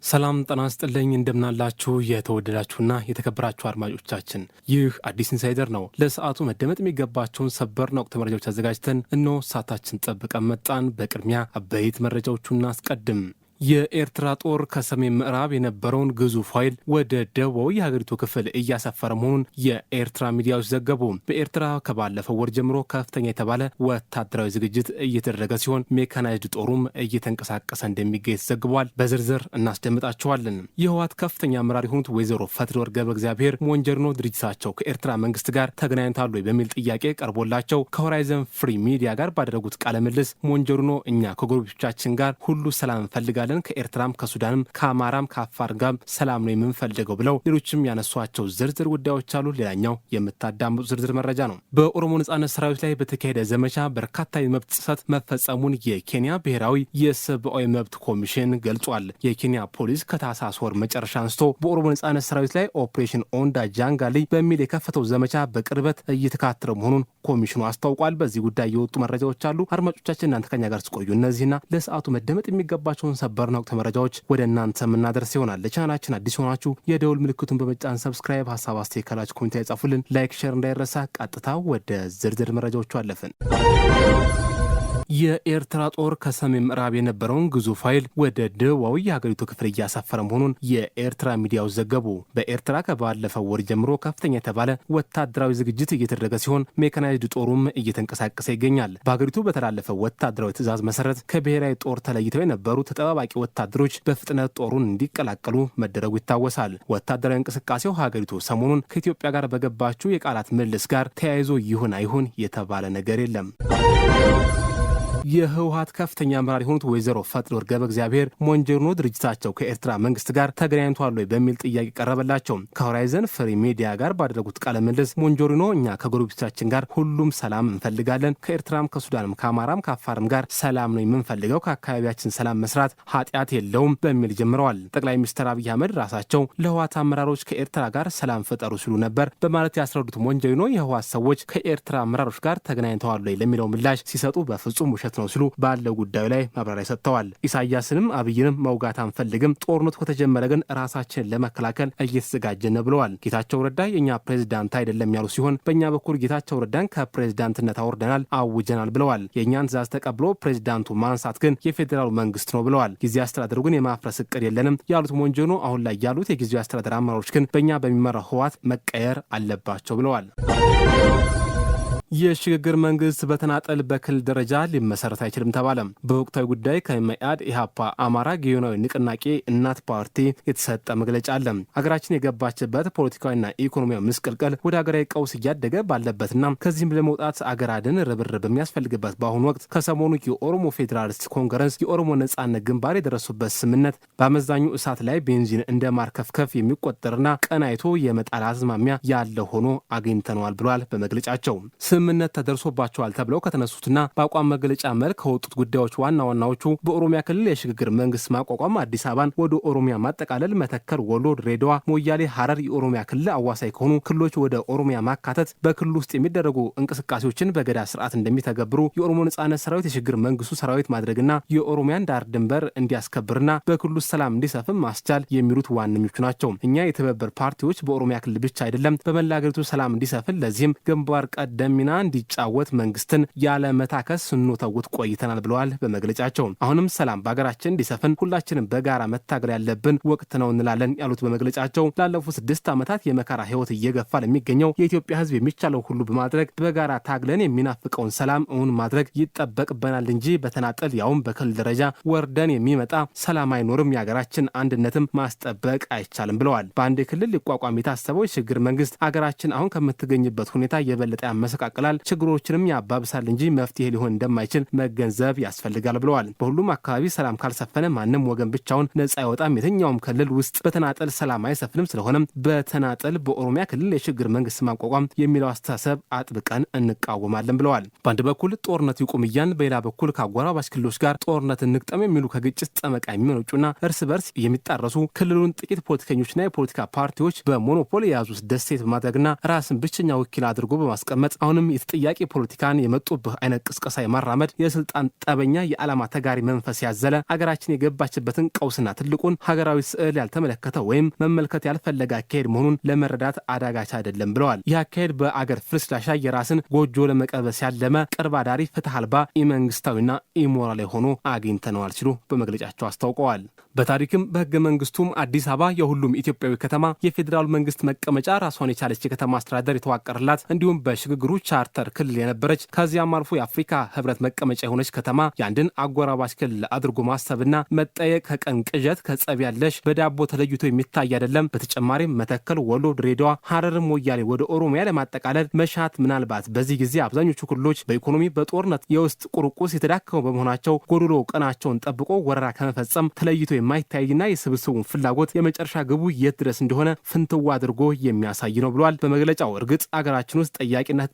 ሰላም ጤና ይስጥልኝ እንደምናላችሁ የተወደዳችሁና የተከበራችሁ አድማጮቻችን፣ ይህ አዲስ ኢንሳይደር ነው። ለሰዓቱ መደመጥ የሚገባቸውን ሰበር ወቅታዊ መረጃዎች አዘጋጅተን እነሆ ሰዓታችን ጠብቀን መጣን። በቅድሚያ አበይት መረጃዎቹን እናስቀድም። የኤርትራ ጦር ከሰሜን ምዕራብ የነበረውን ግዙፍ ኃይል ወደ ደቡባዊ የሀገሪቱ ክፍል እያሰፈረ መሆኑን የኤርትራ ሚዲያዎች ዘገቡ። በኤርትራ ከባለፈው ወር ጀምሮ ከፍተኛ የተባለ ወታደራዊ ዝግጅት እየተደረገ ሲሆን ሜካናይዝድ ጦሩም እየተንቀሳቀሰ እንደሚገኝ ተዘግቧል። በዝርዝር እናስደምጣቸዋለን። የህወሓት ከፍተኛ አመራር የሆኑት ወይዘሮ ፈትለወርቅ ገብረ እግዚአብሔር ሞንጀሪኖ ድርጅታቸው ከኤርትራ መንግስት ጋር ተገናኝታሉ በሚል ጥያቄ ቀርቦላቸው ከሆራይዘን ፍሪ ሚዲያ ጋር ባደረጉት ቃለ ምልልስ ሞንጀሪኖ እኛ ከጎረቤቶቻችን ጋር ሁሉ ሰላም እንፈልጋለን፣ ከኤርትራም ከሱዳንም ከአማራም ከአፋር ጋር ሰላም ነው የምንፈልገው ብለው ሌሎችም ያነሷቸው ዝርዝር ጉዳዮች አሉ። ሌላኛው የምታዳምጡ ዝርዝር መረጃ ነው። በኦሮሞ ነጻነት ሰራዊት ላይ በተካሄደ ዘመቻ በርካታ የመብት ጥሰት መፈጸሙን የኬንያ ብሔራዊ የሰብአዊ መብት ኮሚሽን ገልጿል። የኬንያ ፖሊስ ከታህሳስ ወር መጨረሻ አንስቶ በኦሮሞ ነጻነት ሰራዊት ላይ ኦፕሬሽን ኦንዳ ጃንጋሊ በሚል የከፈተው ዘመቻ በቅርበት እየተከታተለ መሆኑን ኮሚሽኑ አስታውቋል። በዚህ ጉዳይ የወጡ መረጃዎች አሉ። አድማጮቻችን እናንተ ከኛ ጋር ስቆዩ እነዚህና ለሰዓቱ መደመጥ የሚገባቸውን ሰበርና ወቅታዊ መረጃዎች ወደ እናንተ የምናደርስ ይሆናል። ለቻናላችን አዲስ ሆናችሁ የደውል ምልክቱን በመጫን ሰብስክራይብ፣ ሀሳብ አስተያየት ካላችሁ ኮሜንት ላይ ጻፉልን። ላይክ፣ ሼር እንዳይረሳ። ቀጥታ ወደ ዝርዝር መረጃዎቹ አለፍን። የኤርትራ ጦር ከሰሜን ምዕራብ የነበረውን ግዙፍ ኃይል ወደ ደቡባዊ የሀገሪቱ ክፍል እያሰፈረ መሆኑን የኤርትራ ሚዲያዎች ዘገቡ። በኤርትራ ከባለፈው ወር ጀምሮ ከፍተኛ የተባለ ወታደራዊ ዝግጅት እየተደረገ ሲሆን ሜካናይዝድ ጦሩም እየተንቀሳቀሰ ይገኛል። በሀገሪቱ በተላለፈው ወታደራዊ ትዕዛዝ መሰረት ከብሔራዊ ጦር ተለይተው የነበሩ ተጠባባቂ ወታደሮች በፍጥነት ጦሩን እንዲቀላቀሉ መደረጉ ይታወሳል። ወታደራዊ እንቅስቃሴው ሀገሪቱ ሰሞኑን ከኢትዮጵያ ጋር በገባችው የቃላት ምልልስ ጋር ተያይዞ ይሁን አይሁን የተባለ ነገር የለም። የህወሓት ከፍተኛ አመራር የሆኑት ወይዘሮ ፈትለወርቅ ገብረ እግዚአብሔር ሞንጀሪኖ ድርጅታቸው ከኤርትራ መንግስት ጋር ተገናኝቷል በሚል ጥያቄ ቀረበላቸው። ከሆራይዘን ፍሪ ሚዲያ ጋር ባደረጉት ቃለ ምልልስ ሞንጀሪኖ እኛ ከጎረቤቶቻችን ጋር ሁሉም ሰላም እንፈልጋለን፣ ከኤርትራም ከሱዳንም ከአማራም ከአፋርም ጋር ሰላም ነው የምንፈልገው፣ ከአካባቢያችን ሰላም መስራት ኃጢአት የለውም በሚል ጀምረዋል። ጠቅላይ ሚኒስትር አብይ አህመድ ራሳቸው ለህወሓት አመራሮች ከኤርትራ ጋር ሰላም ፍጠሩ ሲሉ ነበር በማለት ያስረዱት ሞንጀሪኖ የህወሓት ሰዎች ከኤርትራ አመራሮች ጋር ተገናኝተዋል ለሚለው ምላሽ ሲሰጡ በፍጹም ውሸት ነው ሲሉ ባለው ጉዳዩ ላይ ማብራሪያ ሰጥተዋል። ኢሳያስንም አብይንም መውጋት አንፈልግም፣ ጦርነቱ ከተጀመረ ግን ራሳችንን ለመከላከል እየተዘጋጀን ብለዋል። ጌታቸው ረዳ የኛ ፕሬዝዳንት አይደለም ያሉ ሲሆን በእኛ በኩል ጌታቸው ረዳን ከፕሬዝዳንትነት አውርደናል፣ አውጀናል ብለዋል። የእኛን ትዕዛዝ ተቀብሎ ፕሬዝዳንቱ ማንሳት ግን የፌዴራሉ መንግስት ነው ብለዋል። ጊዜ አስተዳደሩ ግን የማፍረስ እቅድ የለንም ያሉት ሞንጀሪኖ አሁን ላይ ያሉት የጊዜያዊ አስተዳደር አመራሮች ግን በእኛ በሚመራው ህወሓት መቀየር አለባቸው ብለዋል። የሽግግር መንግስት በተናጠል በክልል ደረጃ ሊመሰረት አይችልም ተባለ። በወቅታዊ ጉዳይ ከመኢአድ፣ ኢሃፓ፣ አማራ ጊዮናዊ ንቅናቄ፣ እናት ፓርቲ የተሰጠ መግለጫ አለ። ሀገራችን የገባችበት ፖለቲካዊና ኢኮኖሚያዊ ምስቅልቅል ወደ ሀገራዊ ቀውስ እያደገ ባለበትና ከዚህም ለመውጣት አገር አድን ርብርብ በሚያስፈልግበት በአሁኑ ወቅት ከሰሞኑ የኦሮሞ ፌዴራሊስት ኮንግረስ የኦሮሞ ነጻነት ግንባር የደረሱበት ስምምነት በአመዛኙ እሳት ላይ ቤንዚን እንደ ማርከፍከፍ የሚቆጠርና ቀን አይቶ የመጣል አዝማሚያ ያለ ሆኖ አግኝተነዋል ብሏል። በመግለጫቸው ስምምነት ተደርሶባቸዋል ተብለው ከተነሱትና በአቋም መግለጫ መልክ ከወጡት ጉዳዮች ዋና ዋናዎቹ በኦሮሚያ ክልል የሽግግር መንግስት ማቋቋም፣ አዲስ አበባን ወደ ኦሮሚያ ማጠቃለል፣ መተከል፣ ወሎ፣ ድሬዳዋ፣ ሞያሌ፣ ሐረር የኦሮሚያ ክልል አዋሳኝ ከሆኑ ክልሎች ወደ ኦሮሚያ ማካተት፣ በክልሉ ውስጥ የሚደረጉ እንቅስቃሴዎችን በገዳ ስርዓት እንደሚተገብሩ፣ የኦሮሞ ነጻነት ሰራዊት የሽግግር መንግስቱ ሰራዊት ማድረግና የኦሮሚያን ዳር ድንበር እንዲያስከብርና በክልሉ ሰላም እንዲሰፍን ማስቻል የሚሉት ዋነኞቹ ናቸው። እኛ የተባበሩ ፓርቲዎች በኦሮሚያ ክልል ብቻ አይደለም በመላ ሀገሪቱ ሰላም እንዲሰፍን ለዚህም ግንባር ቀደም ሚና እንዲጫወት መንግስትን ያለ መታከስ ስንወተውት ቆይተናል ብለዋል። በመግለጫቸው አሁንም ሰላም በሀገራችን እንዲሰፍን ሁላችንም በጋራ መታገል ያለብን ወቅት ነው እንላለን ያሉት በመግለጫቸው ላለፉት 6 ዓመታት የመከራ ህይወት እየገፋ ለሚገኘው የኢትዮጵያ ህዝብ የሚቻለው ሁሉ በማድረግ በጋራ ታግለን የሚናፍቀውን ሰላም እውን ማድረግ ይጠበቅበናል እንጂ በተናጠል ያውም በክልል ደረጃ ወርደን የሚመጣ ሰላም አይኖርም፣ የሀገራችን አንድነትም ማስጠበቅ አይቻልም ብለዋል። በአንድ ክልል ሊቋቋም የታሰበው የሽግግር መንግስት ሀገራችን አሁን ከምትገኝበት ሁኔታ የበለጠ ያመሰቃቅላል፣ ችግሮችንም ያባብሳል እንጂ መፍትሄ ሊሆን እንደማይችል መገንዘብ ያስፈልጋል ብለዋል። በሁሉም አካባቢ ሰላም ካልሰፈነ ማንም ወገን ብቻውን ነጻ አይወጣም፣ የትኛውም ክልል ውስጥ በተናጠል ሰላም አይሰፍንም። ስለሆነም በተናጠል በኦሮሚያ ክልል የሽግግር መንግስት ማቋቋም የሚለው አስተሳሰብ አጥብቀን እንቃወማለን ብለዋል። በአንድ በኩል ጦርነት ይቁም እያን፣ በሌላ በኩል ከአጎራባች ክልሎች ጋር ጦርነት እንቅጠም የሚሉ ከግጭት ጠመቃ የሚመነጩና እርስ በርስ የሚጣረሱ ክልሉን ጥቂት ፖለቲከኞችና የፖለቲካ ፓርቲዎች በሞኖፖል የያዙት ደሴት በማድረግና ራስን ብቸኛ ወኪል አድርጎ በማስቀመጥ አሁንም አሁንም የተጠያቂ ፖለቲካን የመጡብህ አይነት ቅስቀሳ የማራመድ የስልጣን ጠበኛ የዓላማ ተጋሪ መንፈስ ያዘለ አገራችን የገባችበትን ቀውስና ትልቁን ሀገራዊ ስዕል ያልተመለከተ ወይም መመልከት ያልፈለገ አካሄድ መሆኑን ለመረዳት አዳጋች አይደለም ብለዋል። ይህ አካሄድ በአገር ፍርስራሽ የራስን ጎጆ ለመቀልበስ ያለመ ቅርብ አዳሪ ፍትህ አልባ ኢመንግስታዊና ኢሞራላዊ ሆኖ አግኝተነዋል ሲሉ በመግለጫቸው አስታውቀዋል። በታሪክም በህገ መንግስቱም አዲስ አበባ የሁሉም ኢትዮጵያዊ ከተማ፣ የፌዴራል መንግስት መቀመጫ፣ ራሷን የቻለች የከተማ አስተዳደር የተዋቀረላት እንዲሁም በሽግግሩ ቻርተር ክልል የነበረች ከዚያም አልፎ የአፍሪካ ህብረት መቀመጫ የሆነች ከተማ የአንድን አጎራባች ክልል አድርጎ ማሰብና መጠየቅ ከቀን ቅዠት ከጸብ ያለሽ በዳቦ ተለይቶ የሚታይ አይደለም። በተጨማሪም መተከል፣ ወሎ፣ ድሬዳዋ፣ ሐረርም ሞያሌ ወደ ኦሮሚያ ለማጠቃለል መሻት ምናልባት በዚህ ጊዜ አብዛኞቹ ክልሎች በኢኮኖሚ በጦርነት የውስጥ ቁርቁስ የተዳከሙ በመሆናቸው ጎዶሎ ቀናቸውን ጠብቆ ወረራ ከመፈጸም ተለይቶ የማይታይና የስብስቡን ፍላጎት የመጨረሻ ግቡ የት ድረስ እንደሆነ ፍንትዋ አድርጎ የሚያሳይ ነው ብሏል በመግለጫው። እርግጥ አገራችን ውስጥ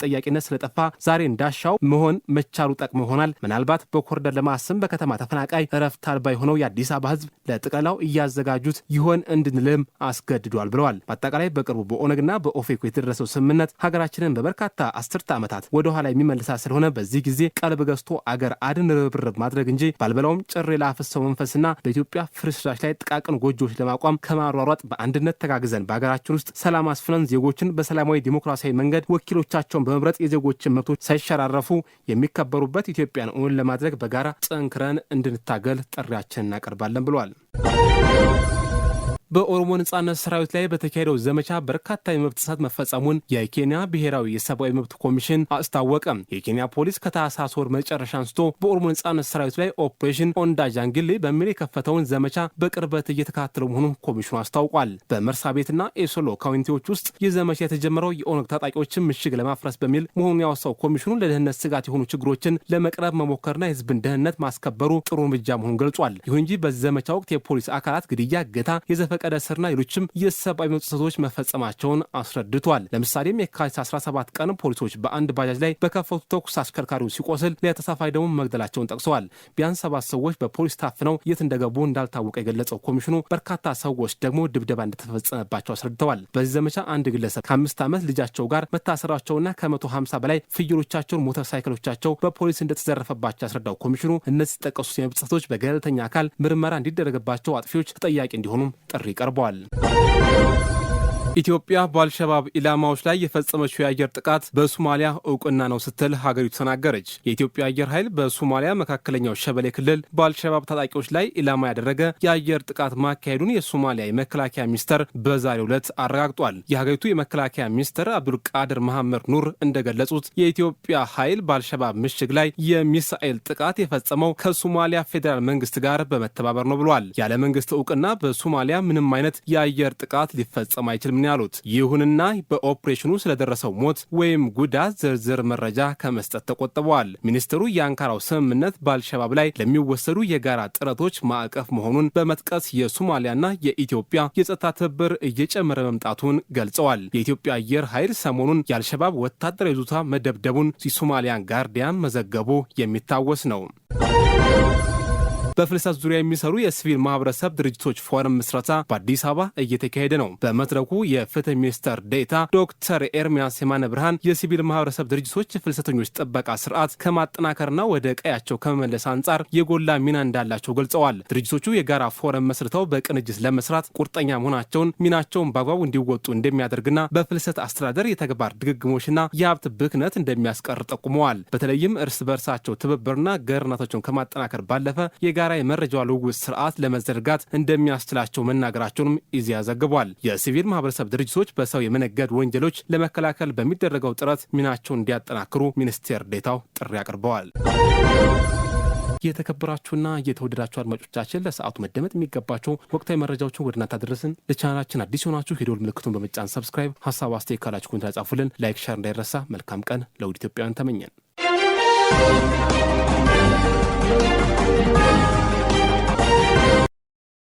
ጠያቂነት ስለጠፋ ዛሬ እንዳሻው መሆን መቻሉ ጠቅሞ ይሆናል። ምናልባት በኮሪደር ለማስም በከተማ ተፈናቃይ እረፍት አልባ የሆነው የአዲስ አበባ ህዝብ ለጥቀላው እያዘጋጁት ይሆን እንድንልም አስገድዷል ብለዋል። በአጠቃላይ በቅርቡ በኦነግና በኦፌኮ የተደረሰው ስምምነት ሀገራችንን በበርካታ አስርተ ዓመታት ወደ ኋላ የሚመልሳ ስለሆነ በዚህ ጊዜ ቀልብ ገዝቶ አገር አድን ርብርብ ማድረግ እንጂ ባልበላውም ጭሬ ላፈሰው መንፈስና በኢትዮጵያ ፍርስራሽ ላይ ጥቃቅን ጎጆዎች ለማቋም ከማሯሯጥ በአንድነት ተጋግዘን በሀገራችን ውስጥ ሰላም አስፍነን ዜጎችን በሰላማዊ ዲሞክራሲያዊ መንገድ ወኪሎቻቸውን በመምረጥ የዜጎችን መብቶች ሳይሸራረፉ የሚከበሩበት ኢትዮጵያን እውን ለማድረግ በጋራ ጠንክረን እንድንታገል ጥሪያችንን እናቀርባለን ብሏል። በኦሮሞ ነጻነት ሰራዊት ላይ በተካሄደው ዘመቻ በርካታ የመብት ጥሰት መፈጸሙን የኬንያ ብሔራዊ የሰብአዊ መብት ኮሚሽን አስታወቀ። የኬንያ ፖሊስ ከታህሳስ ወር መጨረሻ አንስቶ በኦሮሞ ነጻነት ሰራዊት ላይ ኦፕሬሽን ኦንዳ ጃንግሌ በሚል የከፈተውን ዘመቻ በቅርበት እየተከታተለ መሆኑን ኮሚሽኑ አስታውቋል። በመርሳቤትና ኤሶሎ ካውንቲዎች ውስጥ ይህ ዘመቻ የተጀመረው የኦነግ ታጣቂዎችን ምሽግ ለማፍረስ በሚል መሆኑን ያወሳው ኮሚሽኑ ለደህንነት ስጋት የሆኑ ችግሮችን ለመቅረብ መሞከርና የህዝብን ደህንነት ማስከበሩ ጥሩ እርምጃ መሆኑን ገልጿል። ይሁን እንጂ በዚህ ዘመቻ ወቅት የፖሊስ አካላት ግድያ፣ እገታ፣ የዘፈቀደ እስርና ሌሎችም የሰብአዊ መብት ጥሰቶች መፈጸማቸውን አስረድቷል። ለምሳሌም የካቲት 17 ቀን ፖሊሶች በአንድ ባጃጅ ላይ በከፈቱ ተኩስ አሽከርካሪው ሲቆስል ሌላ ተሳፋሪ ደግሞ መግደላቸውን ጠቅሰዋል። ቢያንስ 7 ሰዎች በፖሊስ ታፍነው የት እንደገቡ እንዳልታወቀ የገለጸው ኮሚሽኑ በርካታ ሰዎች ደግሞ ድብደባ እንደተፈጸመባቸው አስረድተዋል። በዚህ ዘመቻ አንድ ግለሰብ ከ5 ዓመት ልጃቸው ጋር መታሰራቸውና ከ150 በላይ ፍየሎቻቸውን፣ ሞተር ሳይክሎቻቸው በፖሊስ እንደተዘረፈባቸው ያስረዳው ኮሚሽኑ እነዚህ የተጠቀሱት የመብት ጥሰቶች በገለልተኛ አካል ምርመራ እንዲደረግባቸው አጥፊዎች ተጠያቂ እንዲሆኑም ጥሪ ቀርቧል። ኢትዮጵያ በአልሸባብ ኢላማዎች ላይ የፈጸመችው የአየር ጥቃት በሶማሊያ እውቅና ነው ስትል ሀገሪቱ ተናገረች። የኢትዮጵያ አየር ኃይል በሶማሊያ መካከለኛው ሸበሌ ክልል በአልሸባብ ታጣቂዎች ላይ ኢላማ ያደረገ የአየር ጥቃት ማካሄዱን የሶማሊያ የመከላከያ ሚኒስተር በዛሬው ዕለት አረጋግጧል። የሀገሪቱ የመከላከያ ሚኒስተር አብዱልቃድር መሐመድ ኑር እንደገለጹት የኢትዮጵያ ኃይል በአልሸባብ ምሽግ ላይ የሚሳኤል ጥቃት የፈጸመው ከሶማሊያ ፌዴራል መንግስት ጋር በመተባበር ነው ብሏል። ያለ መንግስት እውቅና በሶማሊያ ምንም አይነት የአየር ጥቃት ሊፈጸም አይችልም ያሉት። ይሁንና በኦፕሬሽኑ ስለደረሰው ሞት ወይም ጉዳት ዝርዝር መረጃ ከመስጠት ተቆጥበዋል። ሚኒስትሩ የአንካራው ስምምነት በአልሸባብ ላይ ለሚወሰዱ የጋራ ጥረቶች ማዕቀፍ መሆኑን በመጥቀስ የሶማሊያና የኢትዮጵያ የጸጥታ ትብብር እየጨመረ መምጣቱን ገልጸዋል። የኢትዮጵያ አየር ኃይል ሰሞኑን የአልሸባብ ወታደራዊ ይዞታ መደብደቡን የሶማሊያን ጋርዲያን መዘገቡ የሚታወስ ነው። በፍልሰት ዙሪያ የሚሰሩ የሲቪል ማህበረሰብ ድርጅቶች ፎረም ምስረታ በአዲስ አበባ እየተካሄደ ነው። በመድረኩ የፍትህ ሚኒስተር ዴኤታ ዶክተር ኤርሚያስ የማነ ብርሃን የሲቪል ማህበረሰብ ድርጅቶች የፍልሰተኞች ጥበቃ ስርዓት ከማጠናከርና ወደ ቀያቸው ከመመለስ አንጻር የጎላ ሚና እንዳላቸው ገልጸዋል። ድርጅቶቹ የጋራ ፎረም መስርተው በቅንጅት ለመስራት ቁርጠኛ መሆናቸውን ሚናቸውን በአግባቡ እንዲወጡ እንደሚያደርግና በፍልሰት አስተዳደር የተግባር ድግግሞሽና የሀብት ብክነት እንደሚያስቀር ጠቁመዋል። በተለይም እርስ በርሳቸው ትብብርና ገርነታቸውን ከማጠናከር ባለፈ የጋራ የመረጃ ልውውጥ ስርዓት ለመዘርጋት እንደሚያስችላቸው መናገራቸውንም ኢዜአ ዘግቧል። የሲቪል ማህበረሰብ ድርጅቶች በሰው የመነገድ ወንጀሎች ለመከላከል በሚደረገው ጥረት ሚናቸውን እንዲያጠናክሩ ሚኒስቴር ዴኤታው ጥሪ አቅርበዋል። የተከበራችሁና የተወደዳችሁ አድማጮቻችን ለሰዓቱ መደመጥ የሚገባቸው ወቅታዊ መረጃዎችን ወደ እናንተ አደረስን። ለቻናላችን አዲስ ሆናችሁ የደወል ምልክቱን በመጫን ሰብስክራይብ፣ ሀሳብ አስተያየት ካላችሁ ኮሜንት ጻፉልን። ላይክ፣ ሼር እንዳይረሳ። መልካም ቀን ለውድ ኢትዮጵያውያን ተመኘን።